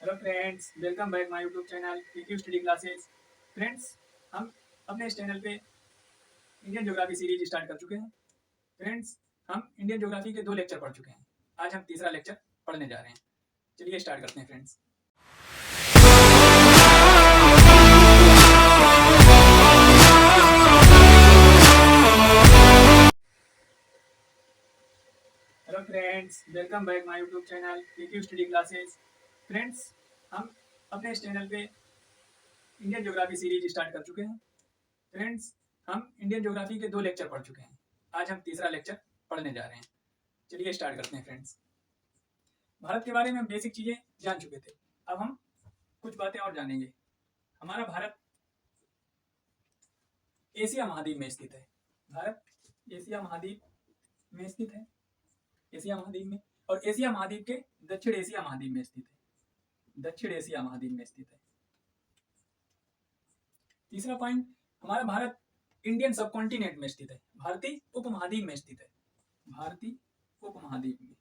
Hello friends, welcome back my YouTube channel PQ study classes. Friends, हम अपने इस channel पे इंडियन ज्योग्राफी सीरीज स्टार्ट कर चुके हैं। फ्रेंड्स, हम इंडियन ज्योग्राफी के 2 लेक्चर पढ़ चुके हैं। आज हम तीसरा लेक्चर पढ़ने जा रहे हैं। चलिए स्टार्ट करते हैं friends. Hello friends, welcome back my YouTube channel PQ study classes. Friends, हम अपने इस चैनल पे इंडियन ज्योग्राफी सीरीज स्टार्ट कर चुके हैं। फ्रेंड्स, हम इंडियन ज्योग्राफी के 2 लेक्चर पढ़ चुके हैं। आज हम तीसरा लेक्चर पढ़ने जा रहे हैं। चलिए स्टार्ट करते हैं फ्रेंड्स। भारत के बारे में हम बेसिक चीजें जान चुके थे। अब हम कुछ बातें और जानेंगे। हमारा भारत एशिया महाद्वीप में स्थित है। भारत एशिया महाद्वीप में स्थित है। एशिया महाद्वीप में, और एशिया महाद्वीप के दक्षिण एशिया महाद्वीप में स्थित है। दक्षिण एशिया महाद्वीप में स्थित है। तीसरा पॉइंट, हमारा भारत इंडियन सब कॉन्टिनेंट में स्थित है। भारतीय उपमहाद्वीप में स्थित है। भारतीय उपमहाद्वीप में,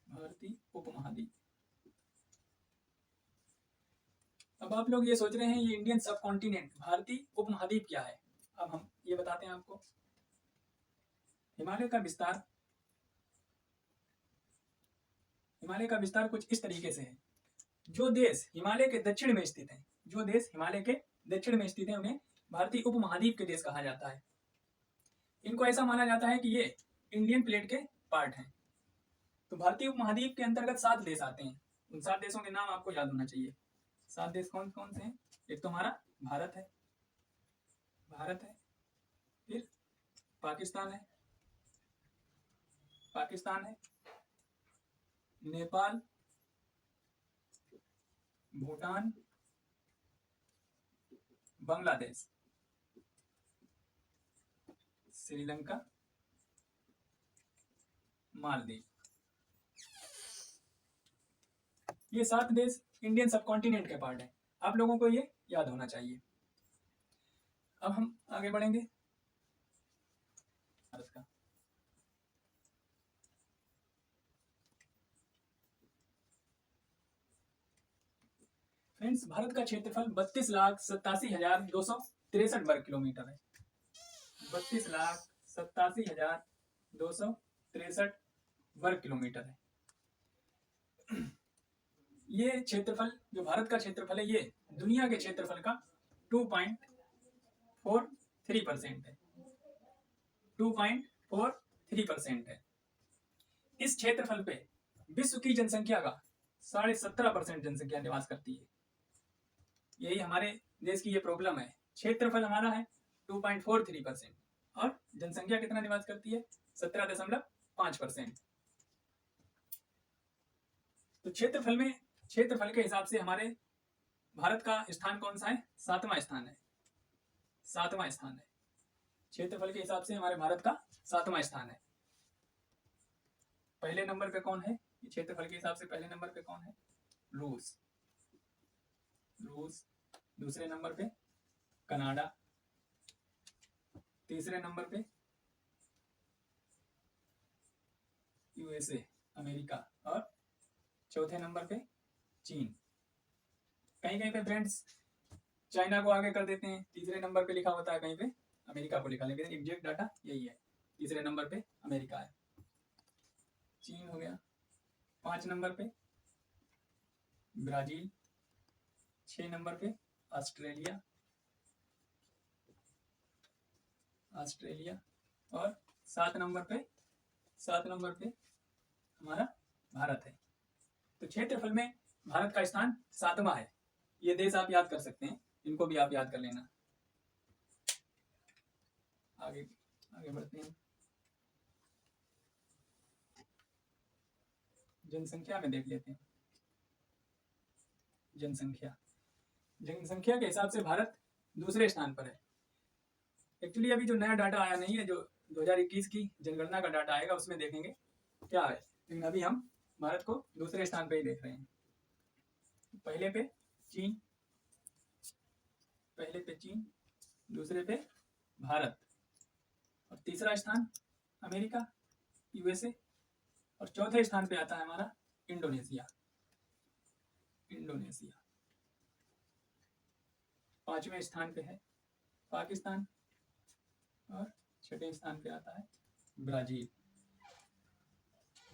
भारतीय उपमहाद्वीप। अब आप लोग ये सोच रहे हैं ये इंडियन सब कॉन्टिनेंट भारतीय उपमहाद्वीप क्या है। अब हम ये बताते हैं आपको। हिमालय का विस्तार कुछ इस तरीके से है। जो देश हिमालय के दक्षिण में स्थित है, जो देश हिमालय के दक्षिण में स्थित है, उन्हें भारतीय उपमहाद्वीप के देश कहा जाता है। इनको ऐसा माना जाता है कि ये इंडियन प्लेट के पार्ट हैं। तो भारतीय उपमहाद्वीप के अंतर्गत 7 देश आते हैं। उन 7 देशों के नाम आपको याद होना चाहिए। 7 देश कौन कौन से हैं? एक तो हमारा भारत है, फिर पाकिस्तान है, नेपाल, भूटान, बांग्लादेश, श्रीलंका, मालदीव। ये 7 देश इंडियन सब कॉन्टिनेंट के पार्ट है। आप लोगों को ये याद होना चाहिए। अब हम आगे बढ़ेंगे। भारत का फ्रेंड्स, भारत का क्षेत्रफल 32,87,263 वर्ग किलोमीटर है। 32,87,263 वर्ग किलोमीटर है। ये क्षेत्रफल, जो भारत का क्षेत्रफल है, ये दुनिया के क्षेत्रफल का 2.43% है। 2.43% है। इस क्षेत्रफल पे विश्व की जनसंख्या का 17.5% जनसंख्या निवास करती है। यही हमारे देश की ये प्रॉब्लम है। क्षेत्रफल हमारा है 2.43% और जनसंख्या कितना निवास करती है? 17.5%। तो क्षेत्रफल के हिसाब से हमारे भारत का स्थान कौन सा है? 7वां स्थान है। 7वां स्थान है। क्षेत्रफल के हिसाब से हमारे भारत का 7वां स्थान है। पहले नंबर पे कौन है? क्षेत्रफल के हिसाब से पहले नंबर पे कौन है? रूस। दूसरे नंबर पे कनाडा। तीसरे नंबर पे यूएसए, अमेरिका। और चौथे नंबर पे चीन। कहीं कहीं पे फ्रेंड्स चाइना को आगे कर देते हैं। तीसरे नंबर पे लिखा होता है कहीं पे अमेरिका को लिखा, लेकिन एग्जैक्ट डाटा यही है। तीसरे नंबर पे अमेरिका है। चीन हो गया। 5 नंबर पे ब्राजील। 6 नंबर पे ऑस्ट्रेलिया। और 7 नंबर पे हमारा भारत है। तो क्षेत्रफल में भारत का स्थान 7वां है। ये देश आप याद कर सकते हैं, इनको भी आप याद कर लेना। आगे बढ़ते हैं। जनसंख्या में देख लेते हैं। जनसंख्या के हिसाब से भारत दूसरे स्थान पर है। एक्चुअली अभी जो नया डाटा आया नहीं है, जो 2021 की जनगणना का डाटा आएगा उसमें देखेंगे क्या है, लेकिन अभी हम भारत को दूसरे स्थान पे ही देख रहे हैं। पहले पे चीन, दूसरे पे भारत, और तीसरा स्थान अमेरिका, यूएसए, और चौथे स्थान पे आता है हमारा इंडोनेशिया। इंडोनेशिया 5वें स्थान पे है पाकिस्तान और 6ठे स्थान पे आता है ब्राजील।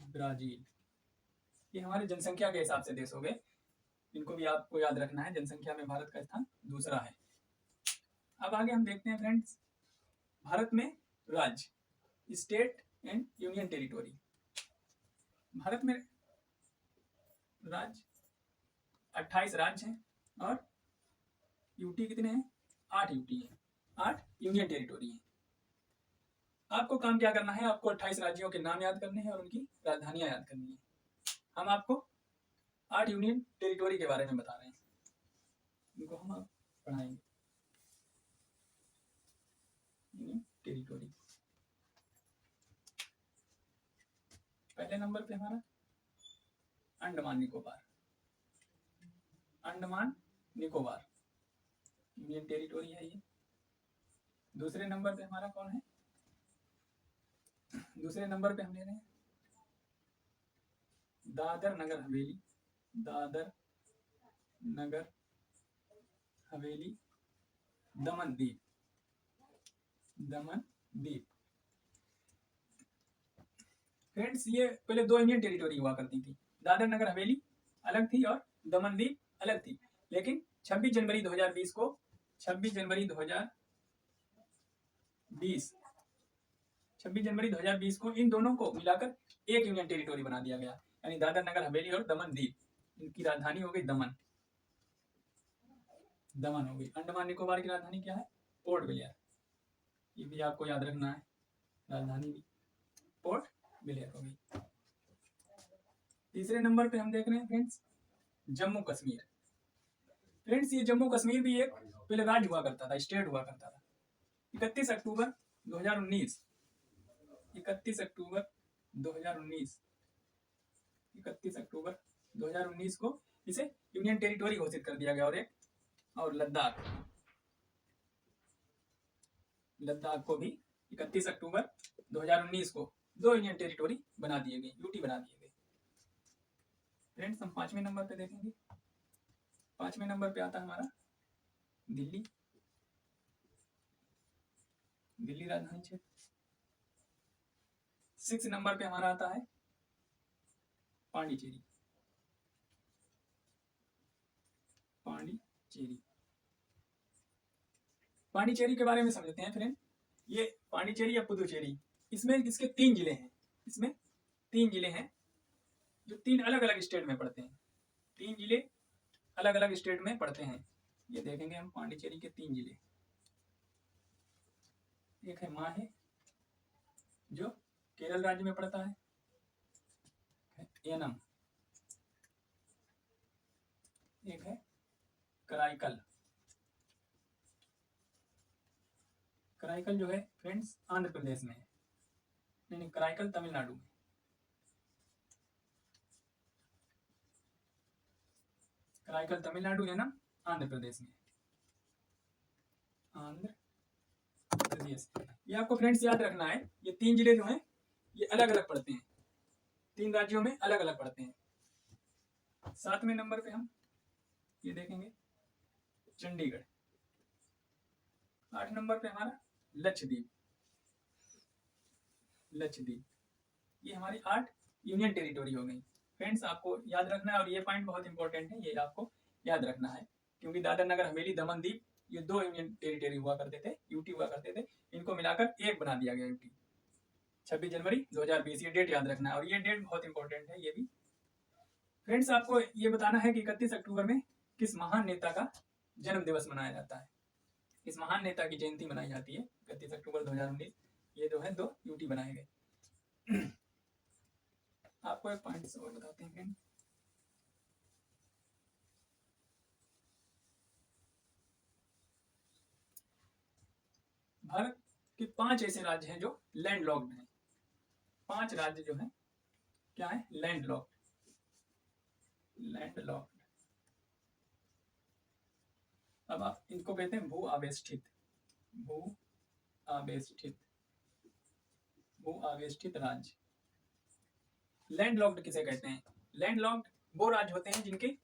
ब्राजील ये हमारी जनसंख्या के हिसाब से देश हो गए, इनको भी आपको याद रखना है। जनसंख्या में भारत का स्थान दूसरा है। अब आगे हम देखते हैं फ्रेंड्स, भारत में राज्य, state and union territory. Bharat में राज्य 28 राज्य हैं और यूटी कितने हैं? 8 यूटी हैं, 8 यूनियन टेरिटोरी हैं। आपको काम क्या करना है? आपको 28 राज्यों के नाम याद करने हैं और उनकी राजधानियां याद करनी है। हम आपको 8 यूनियन टेरिटोरी के बारे में बता रहे हैं, इनको हम आप पढ़ाएंगे। यूनियन टेरिटोरी पहले नंबर पे हमारा अंडमान निकोबार। अंडमान निकोबार यूनियन टेरिटोरी है ये। दूसरे नंबर पे हमारा कौन है? दूसरे नंबर पे हम ले रहे हैं दादर नगर हवेली। दादर नगर हवेली दमन दीप। दमन दीप फ्रेंड्स, ये पहले 2 यूनियन टेरिटोरी हुआ करती थी। दादर नगर हवेली अलग थी और दमन दीप अलग थी। लेकिन 26 जनवरी 2020 को 26 जनवरी 2020 को इन दोनों को मिलाकर एक यूनियन टेरिटोरी बना दिया गया, यानी दादर नगर हवेली और दमन दीप। इनकी राजधानी हो गई दमन। दमन हो गई। अंडमान निकोबार की राजधानी क्या है? Port Blair. ये भी आपको याद रखना है, राजधानी भी पोर्ट ब्लेयर हो गई। तीसरे नंबर पे हम देख रहे हैं फ्रेंड्स जम्मू कश्मीर। फ्रेंड्स, ये जम्मू कश्मीर भी एक पहले राज्य हुआ करता था, स्टेट हुआ करता था। 31 अक्टूबर 2019 31 अक्टूबर 2019 31 अक्टूबर 2019 को इसे यूनियन टेरिटोरी घोषित कर दिया गया। और लद्दाख को भी 31 अक्टूबर 2019 को 2 यूनियन टेरिटोरी बना दिए गए, यूटी बना दिए गए। फ्रेंड्स, हम 5वें नंबर पे देखेंगे। 5वें नंबर पे आता है हमारा दिल्ली। दिल्ली राजधानी क्षेत्र। 6 नंबर पे हमारा आता है पांडिचेरी। पांडिचेरी पांडिचेरी के बारे में समझते हैं फ्रेंड। ये पांडिचेरी या पुदुचेरी, इसमें इसके 3 जिले हैं। इसमें 3 जिले हैं जो 3 अलग अलग स्टेट में पड़ते हैं। 3 जिले अलग अलग स्टेट में पड़ते हैं। ये देखेंगे हम पांडिचेरी के 3 जिले। एक है माहे जो केरल राज्य में पड़ता है। एनम। एक है कराईकल। कराईकल जो है फ्रेंड्स आंध्र प्रदेश में है। नहीं, कराईकल तमिलनाडु में। कराईकल तमिलनाडु है ना, आंध्र प्रदेश में। आंध्र प्रदेश। ये आपको फ्रेंड्स याद रखना है। ये 3 जिले जो हैं ये अलग अलग पड़ते हैं, 3 राज्यों में अलग अलग पड़ते हैं। 7वें नंबर पे हम ये देखेंगे चंडीगढ़। 8 नंबर पे हमारा लक्षद्वीप। लक्षद्वीप ये हमारी 8 यूनियन टेरिटोरी हो गई। फ्रेंड्स, आपको याद रखना है और ये पॉइंट बहुत इंपॉर्टेंट है, ये आपको याद रखना है, क्योंकि दादर नगर हवेली दमन दीप ये 2 यूनियन टेरिटोरी हुआ करते थे, यूटी हुआ करते थे। इनको मिलाकर एक बना दिया गया यूटी। 26 जनवरी 2020 ये डेट याद रखना है और ये डेट बहुत इंपॉर्टेंट है। ये भी फ्रेंड्स, आपको ये बताना है कि 31 अक्टूबर में किस महान नेता का जन्म दिवस मनाया जाता है। इस महान नेता की जयंती मनाई जाती है 31 अक्टूबर 2019। ये जो है 2 यूटी बनाए गए। आपको एक पॉइंट और बताते हैं। भारत के 5 ऐसे राज्य हैं जो लैंड लॉक्ड हैं। 5 राज्य जो हैं क्या है? Land locked. Land locked. अब आप इनको कहते हैं भू आवेष्टित। भू आवेष्टित। भू आवेष्टित राज्य। लैंड लॉक्ड किसे कहते हैं? लैंडलॉक्ड वो राज्य होते हैं जिनकी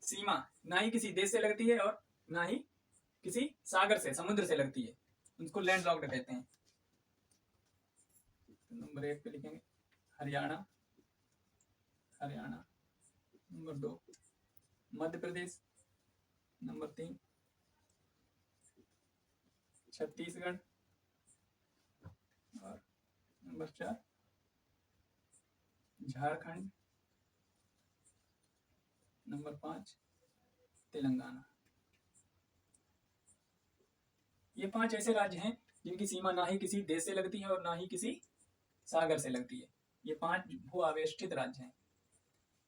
सीमा ना ही किसी देश से लगती है और ना ही किसी सागर से, समुद्र से लगती है, उनको लैंडलॉक्ड कहते हैं। नंबर 1 पे लिखेंगे हरियाणा, हरियाणा। नंबर 2 मध्य प्रदेश, नंबर 3 छत्तीसगढ़ और नंबर 4 झारखंड, नंबर 5 तेलंगाना। ये 5 ऐसे राज्य हैं जिनकी सीमा ना ही किसी देश से लगती है और ना ही किसी सागर से लगती है। ये 5 भू आवेष्टित राज्य हैं।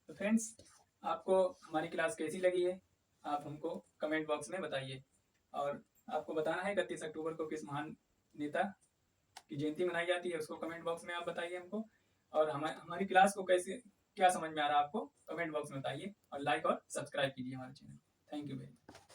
तो फ्रेंड्स, आपको हमारी क्लास कैसी लगी है आप हमको कमेंट बॉक्स में बताइए, और आपको बताना है 31 अक्टूबर को किस महान नेता की जयंती मनाई जाती है, उसको कमेंट बॉक्स में आप बताइए हमको। और हमारी क्लास को कैसे, क्या समझ में आ रहा है आपको, कमेंट बॉक्स में बताइए, और लाइक और सब्सक्राइब कीजिए हमारे channel. Thank you very much.